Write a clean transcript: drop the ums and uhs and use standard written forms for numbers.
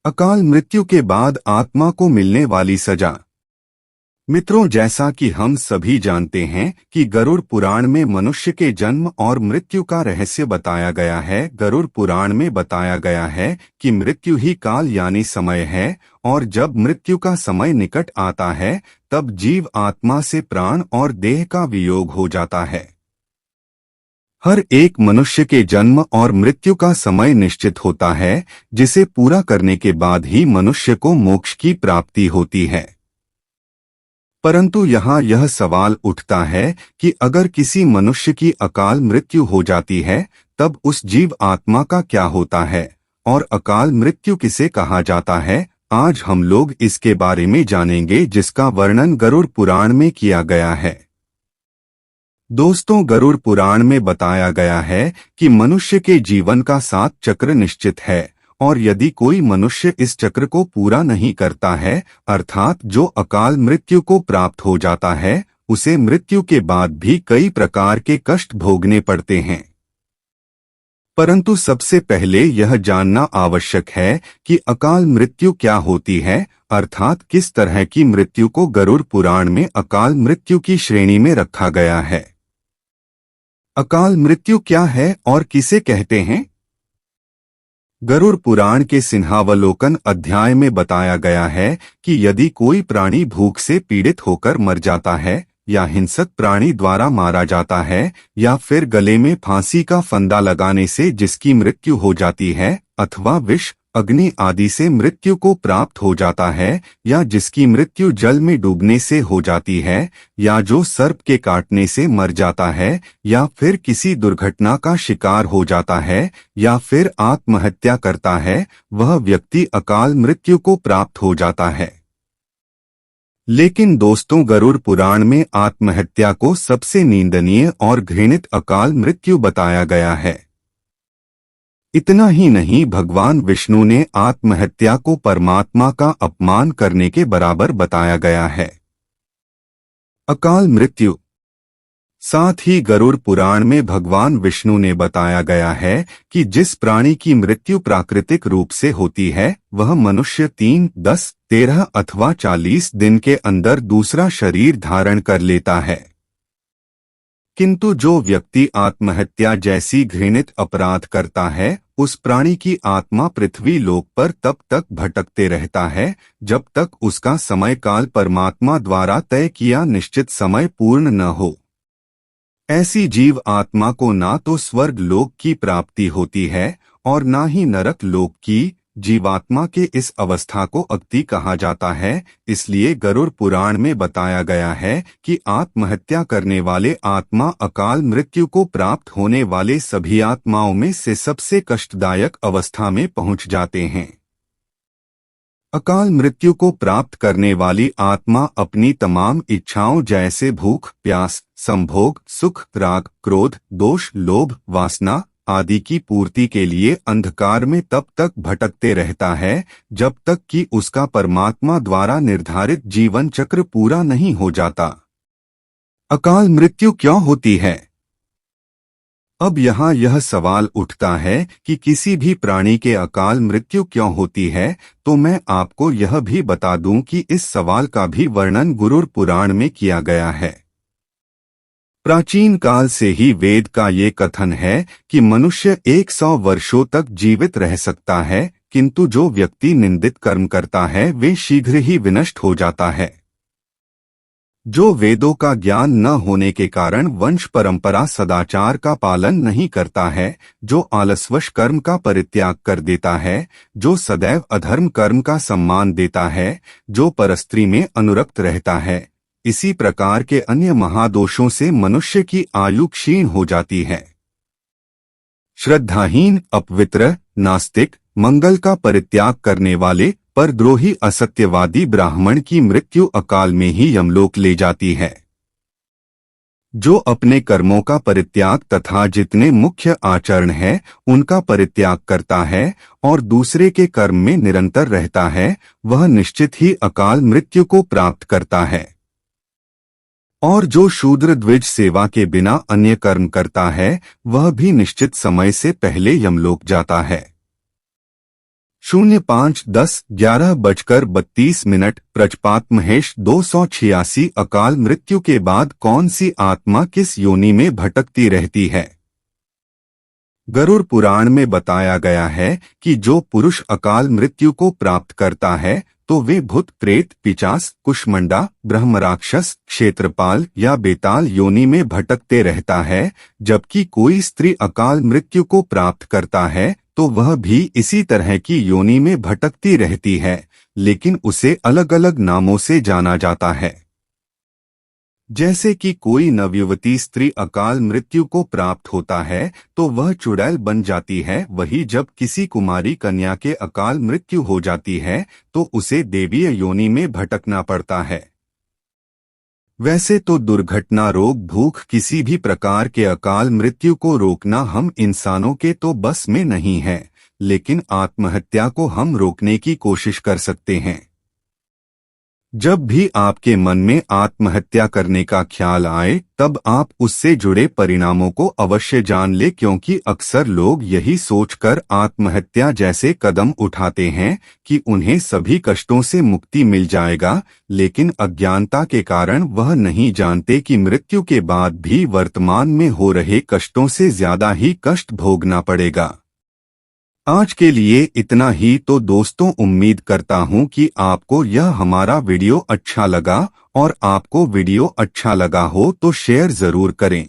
अकाल मृत्यु के बाद आत्मा को मिलने वाली सजा। मित्रों, जैसा कि हम सभी जानते हैं कि गरुड़ पुराण में मनुष्य के जन्म और मृत्यु का रहस्य बताया गया है। गरुड़ पुराण में बताया गया है कि मृत्यु ही काल यानी समय है, और जब मृत्यु का समय निकट आता है तब जीव आत्मा से प्राण और देह का वियोग हो जाता है। हर एक मनुष्य के जन्म और मृत्यु का समय निश्चित होता है, जिसे पूरा करने के बाद ही मनुष्य को मोक्ष की प्राप्ति होती है। परंतु यहाँ यह सवाल उठता है कि अगर किसी मनुष्य की अकाल मृत्यु हो जाती है तब उस जीव आत्मा का क्या होता है, और अकाल मृत्यु किसे कहा जाता है। आज हम लोग इसके बारे में जानेंगे, जिसका वर्णन गरुड़ पुराण में किया गया है। दोस्तों, गरुड़ पुराण में बताया गया है कि मनुष्य के जीवन का 7 चक्र निश्चित है, और यदि कोई मनुष्य इस चक्र को पूरा नहीं करता है, अर्थात जो अकाल मृत्यु को प्राप्त हो जाता है, उसे मृत्यु के बाद भी कई प्रकार के कष्ट भोगने पड़ते हैं। परंतु सबसे पहले यह जानना आवश्यक है कि अकाल मृत्यु क्या होती है, अर्थात किस तरह की मृत्यु को गरुड़ पुराण में अकाल मृत्यु की श्रेणी में रखा गया है। अकाल मृत्यु क्या है और किसे कहते हैं? गरुड़ पुराण के सिंहावलोकन अध्याय में बताया गया है कि यदि कोई प्राणी भूख से पीड़ित होकर मर जाता है, या हिंसक प्राणी द्वारा मारा जाता है, या फिर गले में फांसी का फंदा लगाने से जिसकी मृत्यु हो जाती है, अथवा विष, अग्नि आदि से मृत्यु को प्राप्त हो जाता है, या जिसकी मृत्यु जल में डूबने से हो जाती है, या जो सर्प के काटने से मर जाता है, या फिर किसी दुर्घटना का शिकार हो जाता है, या फिर आत्महत्या करता है, वह व्यक्ति अकाल मृत्यु को प्राप्त हो जाता है। लेकिन दोस्तों, गरुड़ पुराण में आत्महत्या को सबसे निंदनीय और घृणित अकाल मृत्यु बताया गया है। इतना ही नहीं, भगवान विष्णु ने आत्महत्या को परमात्मा का अपमान करने के बराबर बताया गया है। अकाल मृत्यु। साथ ही गरुड़ पुराण में भगवान विष्णु ने बताया गया है कि जिस प्राणी की मृत्यु प्राकृतिक रूप से होती है, वह मनुष्य 3, 10, 13 अथवा 40 दिन के अंदर दूसरा शरीर धारण कर लेता है। किंतु जो व्यक्ति आत्महत्या जैसी घृणित अपराध करता है, उस प्राणी की आत्मा पृथ्वी लोक पर तब तक भटकते रहता है जब तक उसका समय काल परमात्मा द्वारा तय किया निश्चित समय पूर्ण न हो। ऐसी जीव आत्मा को ना तो स्वर्ग लोक की प्राप्ति होती है और ना ही नरक लोक की। जीवात्मा के इस अवस्था को अक्ति कहा जाता है। इसलिए गरुड़ पुराण में बताया गया है कि आत्महत्या करने वाले आत्मा अकाल मृत्यु को प्राप्त होने वाले सभी आत्माओं में से सबसे कष्टदायक अवस्था में पहुंच जाते हैं। अकाल मृत्यु को प्राप्त करने वाली आत्मा अपनी तमाम इच्छाओं जैसे भूख, प्यास, संभोग, सुख, राग, क्रोध, दोष, लोभ, वासना आदि की पूर्ति के लिए अंधकार में तब तक भटकते रहता है जब तक कि उसका परमात्मा द्वारा निर्धारित जीवन चक्र पूरा नहीं हो जाता। अकाल मृत्यु क्यों होती है? अब यहाँ यह सवाल उठता है कि किसी भी प्राणी के अकाल मृत्यु क्यों होती है, तो मैं आपको यह भी बता दूं कि इस सवाल का भी वर्णन गरुड़ पुराण में किया गया है। प्राचीन काल से ही वेद का ये कथन है कि मनुष्य 100 वर्षों तक जीवित रह सकता है, किंतु जो व्यक्ति निंदित कर्म करता है वे शीघ्र ही विनष्ट हो जाता है। जो वेदों का ज्ञान न होने के कारण वंश परंपरा सदाचार का पालन नहीं करता है, जो आलस्वश कर्म का परित्याग कर देता है, जो सदैव अधर्म कर्म का सम्मान देता है, जो परस्त्री में अनुरक्त रहता है, इसी प्रकार के अन्य महादोषों से मनुष्य की आयु क्षीण हो जाती है। श्रद्धाहीन, अपवित्र, नास्तिक, मंगल का परित्याग करने वाले परद्रोही असत्यवादी ब्राह्मण की मृत्यु अकाल में ही यमलोक ले जाती है। जो अपने कर्मों का परित्याग तथा जितने मुख्य आचरण है उनका परित्याग करता है और दूसरे के कर्म में निरंतर रहता है, वह निश्चित ही अकाल मृत्यु को प्राप्त करता है। और जो शूद्र द्विज सेवा के बिना अन्य कर्म करता है, वह भी निश्चित समय से पहले यमलोक जाता है। 05:10:11:32 प्रजपात महेश 286 अकाल मृत्यु के बाद कौन सी आत्मा किस योनि में भटकती रहती है? गरुड़ पुराण में बताया गया है कि जो पुरुष अकाल मृत्यु को प्राप्त करता है तो वे भूत, प्रेत, पिचास, कुष्मंडा, ब्रह्मराक्षस, क्षेत्रपाल या बेताल योनि में भटकते रहता है, जबकि कोई स्त्री अकाल मृत्यु को प्राप्त करता है तो वह भी इसी तरह की योनि में भटकती रहती है, लेकिन उसे अलग अलग नामों से जाना जाता है। जैसे कि कोई नवयुवती स्त्री अकाल मृत्यु को प्राप्त होता है तो वह चुड़ैल बन जाती है, वही जब किसी कुमारी कन्या के अकाल मृत्यु हो जाती है तो उसे देवीय योनि में भटकना पड़ता है। वैसे तो दुर्घटना, रोग, भूख, किसी भी प्रकार के अकाल मृत्यु को रोकना हम इंसानों के तो बस में नहीं है, लेकिन आत्महत्या को हम रोकने की कोशिश कर सकते हैं। जब भी आपके मन में आत्महत्या करने का ख्याल आए तब आप उससे जुड़े परिणामों को अवश्य जान ले, क्योंकि अक्सर लोग यही सोचकर आत्महत्या जैसे कदम उठाते हैं कि उन्हें सभी कष्टों से मुक्ति मिल जाएगा, लेकिन अज्ञानता के कारण वह नहीं जानते कि मृत्यु के बाद भी वर्तमान में हो रहे कष्टों से ज्यादा ही कष्ट भोगना पड़ेगा। आज के लिए इतना ही। तो दोस्तों, उम्मीद करता हूं कि आपको यह हमारा वीडियो अच्छा लगा, और आपको वीडियो अच्छा लगा हो तो शेयर जरूर करें।